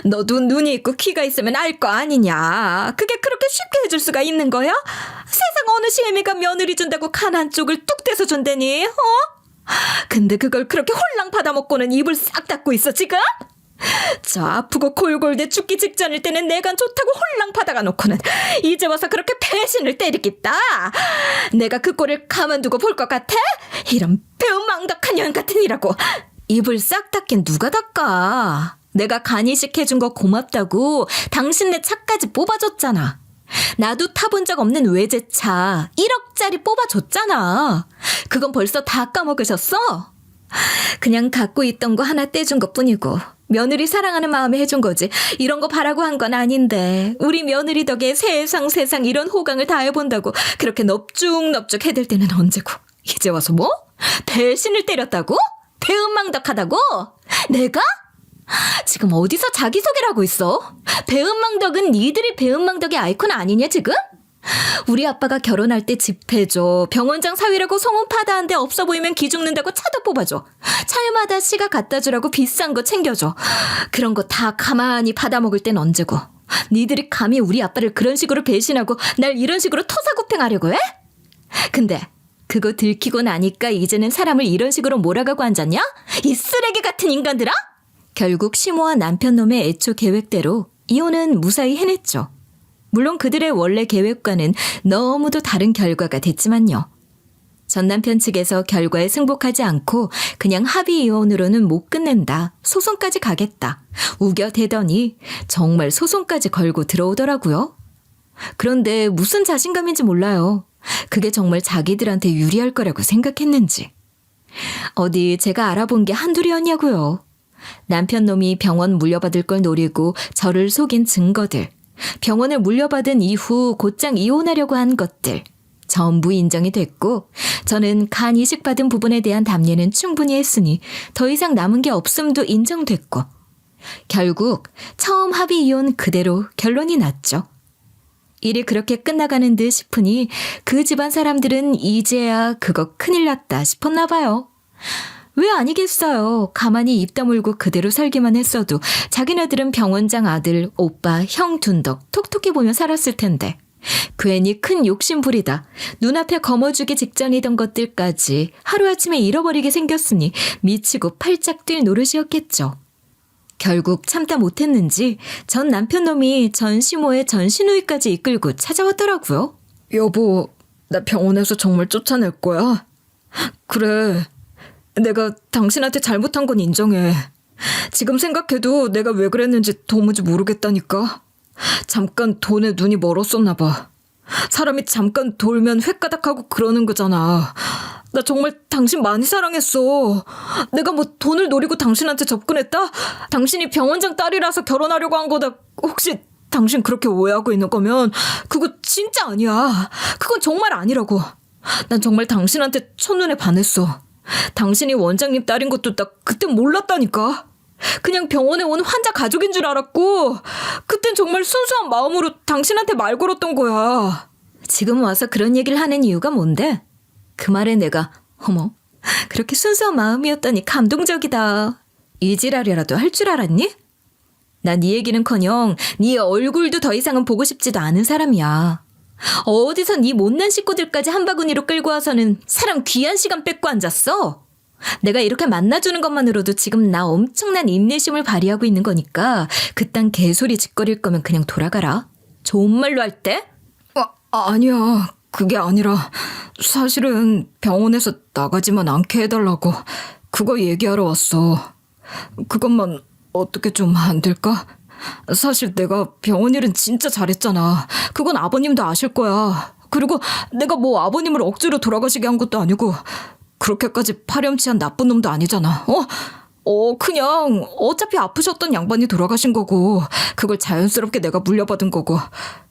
S2: 너도 눈이 있고 귀가 있으면 알 거 아니냐. 그게 그렇게 쉽게 해줄 수가 있는 거야? 세상 어느 시애미가 며느리 준다고 간 한쪽을 뚝 떼서 준다니? 근데 그걸 그렇게 홀랑 받아먹고는 입을 싹 닫고 있어 지금? 저 아프고 골골대 죽기 직전일 때는 내가 좋다고 홀랑 받아가 놓고는 이제 와서 그렇게 배신을 때리겠다. 내가 그 꼴을 가만두고 볼 것 같아? 이런 배은망덕한 년 같은 이라고.
S1: 입을 싹 닫긴 누가 닦아. 내가 간이식 해준 거 고맙다고 당신네 차까지 뽑아줬잖아. 나도 타본 적 없는 외제차 1억짜리 뽑아줬잖아. 그건 벌써 다 까먹으셨어? 그냥 갖고 있던 거 하나 떼준 것뿐이고 며느리 사랑하는 마음에 해준 거지. 이런 거 바라고 한 건 아닌데 우리 며느리 덕에 세상 이런 호강을 다 해본다고 그렇게 넙죽넙죽 해댈 때는 언제고. 이제 와서 뭐? 배신을 때렸다고? 배은망덕하다고? 내가? 지금 어디서 자기소개를 하고 있어? 배은망덕은 니들이 배은망덕의 아이콘 아니냐 지금? 우리 아빠가 결혼할 때 집해줘. 병원장 사위라고 소문 파다한데 없어 보이면 기죽는다고 차도 뽑아줘. 차마다 씨가 갖다 주라고 비싼 거 챙겨줘. 그런 거 다 가만히 받아먹을 땐 언제고. 니들이 감히 우리 아빠를 그런 식으로 배신하고 날 이런 식으로 토사구팽하려고 해? 근데 그거 들키고 나니까 이제는 사람을 이런 식으로 몰아가고 앉았냐? 이 쓰레기 같은 인간들아? 결국 시모와 남편 놈의 애초 계획대로 이혼은 무사히 해냈죠. 물론 그들의 원래 계획과는 너무도 다른 결과가 됐지만요. 전 남편 측에서 결과에 승복하지 않고 그냥 합의 이혼으로는 못 끝낸다. 소송까지 가겠다. 우겨대더니 정말 소송까지 걸고 들어오더라고요. 그런데 무슨 자신감인지 몰라요. 그게 정말 자기들한테 유리할 거라고 생각했는지. 어디 제가 알아본 게 한둘이었냐고요. 남편 놈이 병원 물려받을 걸 노리고 저를 속인 증거들, 병원을 물려받은 이후 곧장 이혼하려고 한 것들 전부 인정이 됐고 저는 간 이식받은 부분에 대한 담례는 충분히 했으니 더 이상 남은 게 없음도 인정됐고 결국 처음 합의 이혼 그대로 결론이 났죠. 일이 그렇게 끝나가는 듯 싶으니 그 집안 사람들은 이제야 그거 큰일 났다 싶었나 봐요. 왜 아니겠어요. 가만히 입 다물고 그대로 살기만 했어도 자기네들은 병원장 아들, 오빠, 형 둔덕 톡톡히 보며 살았을 텐데 괜히 큰 욕심 부리다 눈앞에 거머쥐기 직전이던 것들까지 하루아침에 잃어버리게 생겼으니 미치고 팔짝 뛸 노릇이었겠죠. 결국 참다 못했는지 전 남편 놈이 전 시모의 전 시누이까지 이끌고 찾아왔더라고요.
S2: 여보, 나 병원에서 정말 쫓아낼 거야? 그래, 내가 당신한테 잘못한 건 인정해. 지금 생각해도 내가 왜 그랬는지 도무지 모르겠다니까. 잠깐 돈에 눈이 멀었었나 봐. 사람이 잠깐 돌면 횟가닥하고 그러는 거잖아. 나 정말 당신 많이 사랑했어. 내가 뭐 돈을 노리고 당신한테 접근했다? 당신이 병원장 딸이라서 결혼하려고 한 거다. 혹시 당신 그렇게 오해하고 있는 거면 그거 진짜 아니야. 그건 정말 아니라고. 난 정말 당신한테 첫눈에 반했어. 당신이 원장님 딸인 것도 나 그때 몰랐다니까. 그냥 병원에 온 환자 가족인 줄 알았고 그땐 정말 순수한 마음으로 당신한테 말 걸었던 거야.
S1: 지금 와서 그런 얘기를 하는 이유가 뭔데? 그 말에 내가 어머 그렇게 순수한 마음이었더니 감동적이다. 이 지랄이라도 할 줄 알았니? 나 네 얘기는커녕 네 얼굴도 더 이상은 보고 싶지도 않은 사람이야. 어디서 네 못난 식구들까지 한 바구니로 끌고 와서는 사람 귀한 시간 뺏고 앉았어. 내가 이렇게 만나주는 것만으로도 지금 나 엄청난 인내심을 발휘하고 있는 거니까 그딴 개소리 짓거릴 거면 그냥 돌아가라. 좋은 말로 할 때?
S2: 아니야. 그게 아니라 사실은 병원에서 나가지만 않게 해달라고 그거 얘기하러 왔어. 그것만 어떻게 좀 안 될까? 사실 내가 병원 일은 진짜 잘했잖아. 그건 아버님도 아실 거야. 그리고 내가 뭐 아버님을 억지로 돌아가시게 한 것도 아니고 그렇게까지 파렴치한 나쁜 놈도 아니잖아. 그냥 어차피 아프셨던 양반이 돌아가신 거고 그걸 자연스럽게 내가 물려받은 거고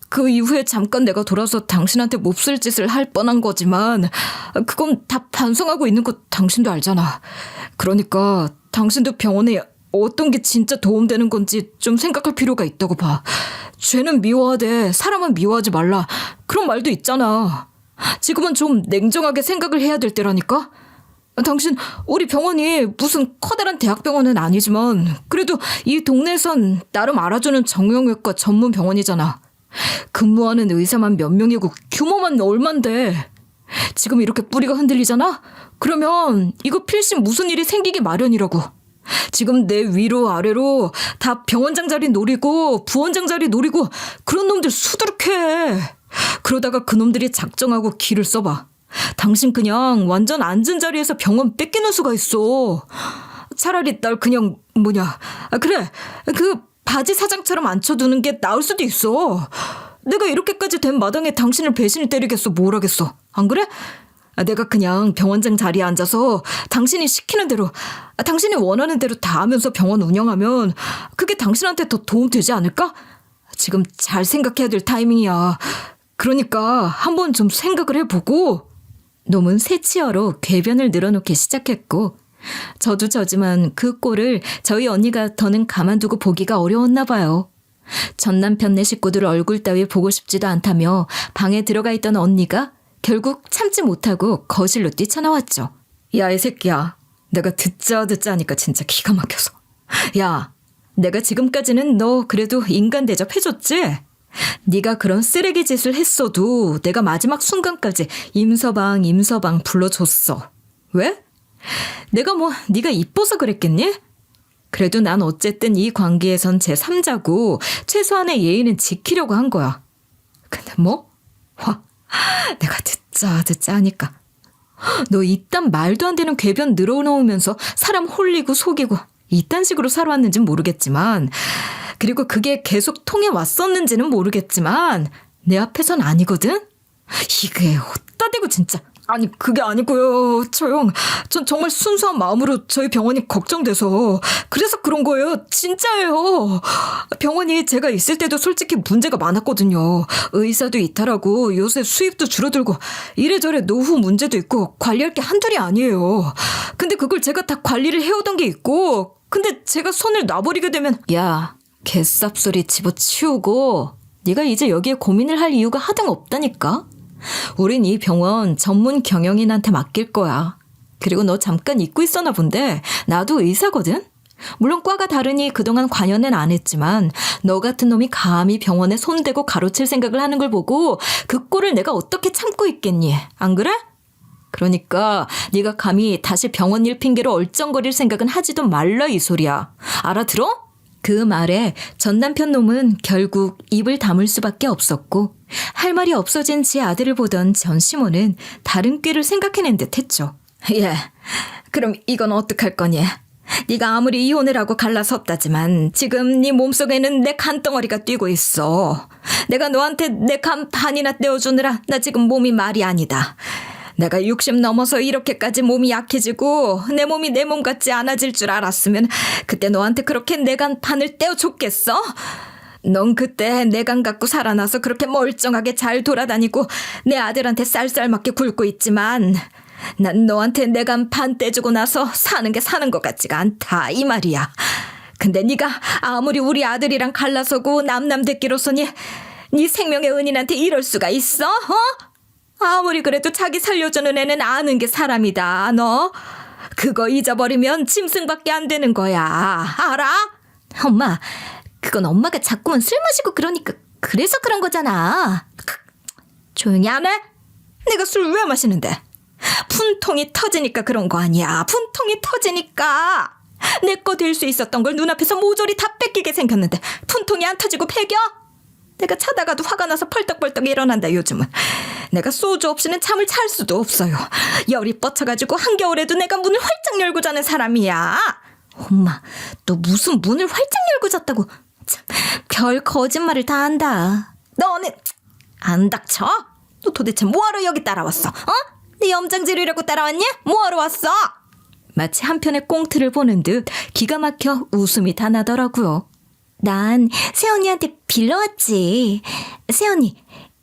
S2: 그 이후에 잠깐 내가 돌아서 당신한테 몹쓸 짓을 할 뻔한 거지만 그건 다 반성하고 있는 거 당신도 알잖아. 그러니까 당신도 병원에 어떤 게 진짜 도움되는 건지 좀 생각할 필요가 있다고 봐. 죄는 미워하되 사람은 미워하지 말라. 그런 말도 있잖아. 지금은 좀 냉정하게 생각을 해야 될 때라니까? 당신, 우리 병원이 무슨 커다란 대학병원은 아니지만 그래도 이 동네에선 나름 알아주는 정형외과 전문 병원이잖아. 근무하는 의사만 몇 명이고 규모만 얼만데. 지금 이렇게 뿌리가 흔들리잖아? 그러면 이거 필시 무슨 일이 생기기 마련이라고. 지금 내 위로 아래로 다 병원장 자리 노리고 부원장 자리 노리고 그런 놈들 수두룩해. 그러다가 그놈들이 작정하고 기를 써봐. 당신 그냥 완전 앉은 자리에서 병원 뺏기는 수가 있어. 차라리 날 그냥 그래, 그 바지 사장처럼 앉혀두는 게 나을 수도 있어. 내가 이렇게까지 된 마당에 당신을 배신을 때리겠어 뭘 하겠어. 안 그래? 내가 그냥 병원장 자리에 앉아서 당신이 시키는 대로, 당신이 원하는 대로 다 하면서 병원 운영하면 그게 당신한테 더 도움 되지 않을까? 지금 잘 생각해야 될 타이밍이야. 그러니까 한번 좀 생각을 해보고.
S1: 놈은 새치어로 궤변을 늘어놓기 시작했고 저도 저지만 그 꼴을 저희 언니가 더는 가만두고 보기가 어려웠나 봐요. 전 남편네 식구들 얼굴 따위 보고 싶지도 않다며 방에 들어가 있던 언니가 결국 참지 못하고 거실로 뛰쳐나왔죠.
S2: 야, 이 새끼야. 내가 듣자 하니까 진짜 기가 막혀서. 야, 내가 지금까지는 너 그래도 인간 대접해줬지? 네가 그런 쓰레기 짓을 했어도 내가 마지막 순간까지 임서방 불러줬어. 왜? 내가 네가 이뻐서 그랬겠니? 그래도 난 어쨌든 이 관계에선 제3자고 최소한의 예의는 지키려고 한 거야. 근데 내가 듣자 하니까 너 이딴 말도 안 되는 궤변 늘어놓으면서 사람 홀리고 속이고 이딴 식으로 살아왔는진 모르겠지만, 그리고 그게 계속 통해 왔었는지는 모르겠지만 내 앞에선 아니거든? 이게 어따 대고 진짜. 아니, 그게 아니고요. 전 정말 순수한 마음으로 저희 병원이 걱정돼서 그래서 그런 거예요. 진짜예요. 병원이 제가 있을 때도 솔직히 문제가 많았거든요. 의사도 이탈하고 요새 수입도 줄어들고 이래저래 노후 문제도 있고 관리할 게 한둘이 아니에요. 근데 그걸 제가 다 관리를 해오던 게 있고, 근데 제가 손을 놔버리게 되면.
S1: 야, 개쌉소리 집어치우고 네가 이제 여기에 고민을 할 이유가 하등 없다니까? 우린 이 병원 전문 경영인한테 맡길 거야. 그리고 너 잠깐 잊고 있었나 본데 나도 의사거든? 물론 과가 다르니 그동안 관여는 안 했지만 너 같은 놈이 감히 병원에 손대고 가로칠 생각을 하는 걸 보고 그 꼴을 내가 어떻게 참고 있겠니? 안 그래? 그러니까 네가 감히 다시 병원 일 핑계로 얼쩡거릴 생각은 하지도 말라 이 소리야. 알아들어? 그 말에 전 남편 놈은 결국 입을 다물 수밖에 없었고 할 말이 없어진 지 아들을 보던 전 시모는 다른 꾀를 생각해낸 듯 했죠.
S2: 예, 그럼 이건 어떡할 거니? 네가 아무리 이혼을 하고 갈라섰다지만 지금 네 몸속에는 내 간덩어리가 뛰고 있어. 내가 너한테 내 간 반이나 떼어주느라 나 지금 몸이 말이 아니다. 내가 60 넘어서 이렇게까지 몸이 약해지고 내 몸이 내 몸 같지 않아질 줄 알았으면 그때 너한테 그렇게 내 간 반을 떼어줬겠어? 넌 그때 내 간 갖고 살아나서 그렇게 멀쩡하게 잘 돌아다니고 내 아들한테 쌀쌀맞게 굴고 있지만 난 너한테 내 간 반 떼주고 나서 사는 게 사는 것 같지가 않다 이 말이야. 근데 네가 아무리 우리 아들이랑 갈라서고 남남대끼로서니 네 생명의 은인한테 이럴 수가 있어? 아무리 그래도 자기 살려주는 애는 아는 게 사람이다. 너 그거 잊어버리면 짐승밖에 안 되는 거야. 알아?
S1: 엄마, 그건 엄마가 자꾸만 술 마시고 그러니까 그래서 그런 거잖아.
S2: 조용히 안 해? 내가 술 왜 마시는데? 분통이 터지니까 그런 거 아니야. 분통이 터지니까. 내 거 될 수 있었던 걸 눈앞에서 모조리 다 뺏기게 생겼는데 분통이 안 터지고 배겨? 내가 자다가도 화가 나서 펄떡펄떡 일어난다 요즘은. 내가 소주 없이는 잠을 잘 수도 없어요. 열이 뻗쳐가지고 한겨울에도 내가 문을 활짝 열고 자는 사람이야.
S1: 엄마, 너 무슨 문을 활짝 열고 잤다고. 참, 별 거짓말을 다 한다.
S2: 너는 안 닥쳐? 너 도대체 뭐하러 여기 따라왔어? 네 염장지르려고 따라왔니? 뭐하러 왔어?
S1: 마치 한편의 꽁트를 보는 듯 기가 막혀 웃음이 다 나더라고요. 난 새언니한테 빌려왔지. 새언니,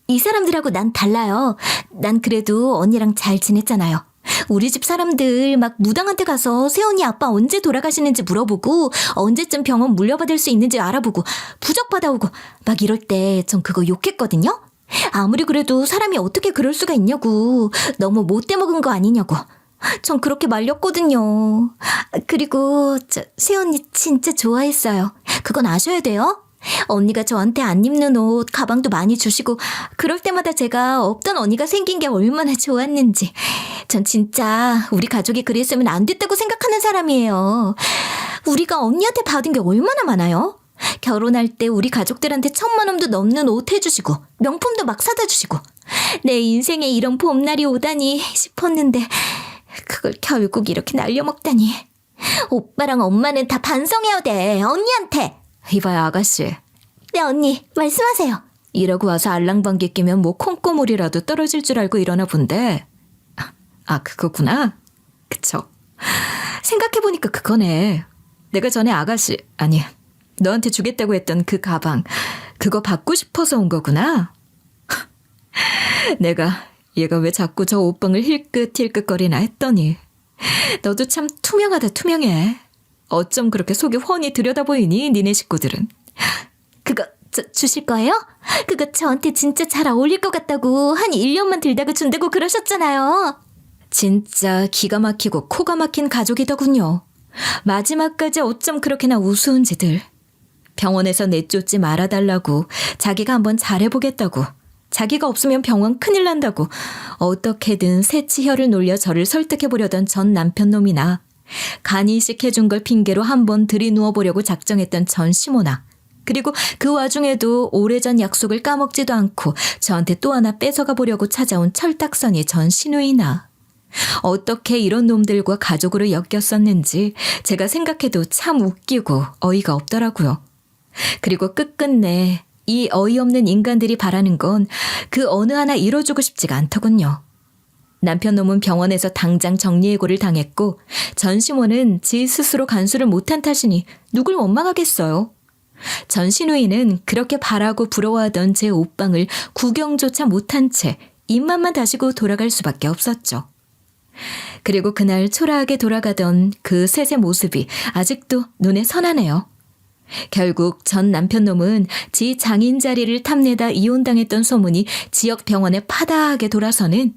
S1: 이 사람들하고 난 달라요. 난 그래도 언니랑 잘 지냈잖아요. 우리 집 사람들 막 무당한테 가서 새언니 아빠 언제 돌아가시는지 물어보고 언제쯤 병원 물려받을 수 있는지 알아보고 부적 받아오고 막 이럴 때 전 그거 욕했거든요. 아무리 그래도 사람이 어떻게 그럴 수가 있냐고. 너무 못돼 먹은 거 아니냐고. 전 그렇게 말렸거든요. 그리고 새언니 진짜 좋아했어요. 그건 아셔야 돼요. 언니가 저한테 안 입는 옷, 가방도 많이 주시고 그럴 때마다 제가 없던 언니가 생긴 게 얼마나 좋았는지. 전 진짜 우리 가족이 그랬으면 안 됐다고 생각하는 사람이에요. 우리가 언니한테 받은 게 얼마나 많아요? 결혼할 때 우리 가족들한테 1,000만 원도 넘는 옷 해주시고 명품도 막 사다 주시고 내 인생에 이런 봄날이 오다니 싶었는데 그걸 결국 이렇게 날려먹다니. 오빠랑 엄마는 다 반성해야 돼. 언니한테.
S2: 이봐요, 아가씨.
S1: 네, 언니. 말씀하세요.
S2: 이러고 와서 알랑방귀 끼면 뭐 콩고물이라도 떨어질 줄 알고 이러나 본데. 그거구나. 그쵸. 생각해보니까 그거네. 내가 전에 너한테 주겠다고 했던 그 가방, 그거 받고 싶어서 온 거구나. 내가 얘가 왜 자꾸 저 옷방을 힐끗힐끗거리나 했더니 너도 참 투명하다, 투명해. 어쩜 그렇게 속이 훤히 들여다보이니, 니네 식구들은.
S1: 그거 주실 거예요? 그거 저한테 진짜 잘 어울릴 것 같다고 한 1년만 들다가 준다고 그러셨잖아요.
S2: 진짜 기가 막히고 코가 막힌 가족이더군요. 마지막까지 어쩜 그렇게나 우스운지들. 병원에서 내쫓지 말아달라고, 자기가 한번 잘해보겠다고, 자기가 없으면 병원 큰일 난다고 어떻게든 새치혈을 놀려 저를 설득해보려던 전 남편 놈이나, 간 이식해준 걸 핑계로 한번 들이누워보려고 작정했던 전 시모나, 그리고 그 와중에도 오래전 약속을 까먹지도 않고 저한테 또 하나 뺏어가 보려고 찾아온 철딱선이 전 시누이나. 어떻게 이런 놈들과 가족으로 엮였었는지 제가 생각해도 참 웃기고 어이가 없더라고요. 그리고 끝끝내 이 어이없는 인간들이 바라는 건 그 어느 하나 이뤄주고 싶지가 않더군요. 남편 놈은 병원에서 당장 정리해고를 당했고 전 시모는 지 스스로 간수를 못한 탓이니 누굴 원망하겠어요. 전 시누이는 그렇게 바라고 부러워하던 제 옷방을 구경조차 못한 채 입맛만 다시고 돌아갈 수밖에 없었죠. 그리고 그날 초라하게 돌아가던 그 셋의 모습이 아직도 눈에 선하네요. 결국 전 남편 놈은 지 장인 자리를 탐내다 이혼당했던 소문이 지역 병원에 파다하게 돌아서는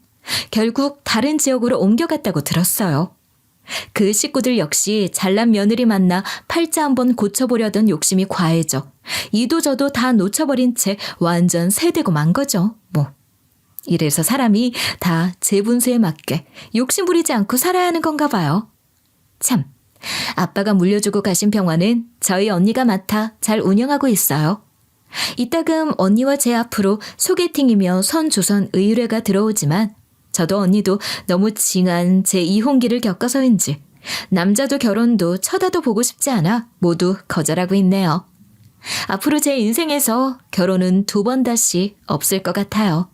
S2: 결국 다른 지역으로 옮겨갔다고 들었어요. 그 식구들 역시 잘난 며느리 만나 팔자 한번 고쳐보려던 욕심이 과해져 이도저도 다 놓쳐버린 채 완전 새되고 만 거죠, 뭐. 이래서 사람이 다 제 분수에 맞게 욕심 부리지 않고 살아야 하는 건가 봐요. 참, 아빠가 물려주고 가신 병원은 저희 언니가 맡아 잘 운영하고 있어요. 이따금 언니와 제 앞으로 소개팅이며 선조선 의뢰가 들어오지만 저도 언니도 너무 징한 제 이혼기를 겪어서인지 남자도 결혼도 쳐다도 보고 싶지 않아 모두 거절하고 있네요. 앞으로 제 인생에서 결혼은 2번 다시 없을 것 같아요.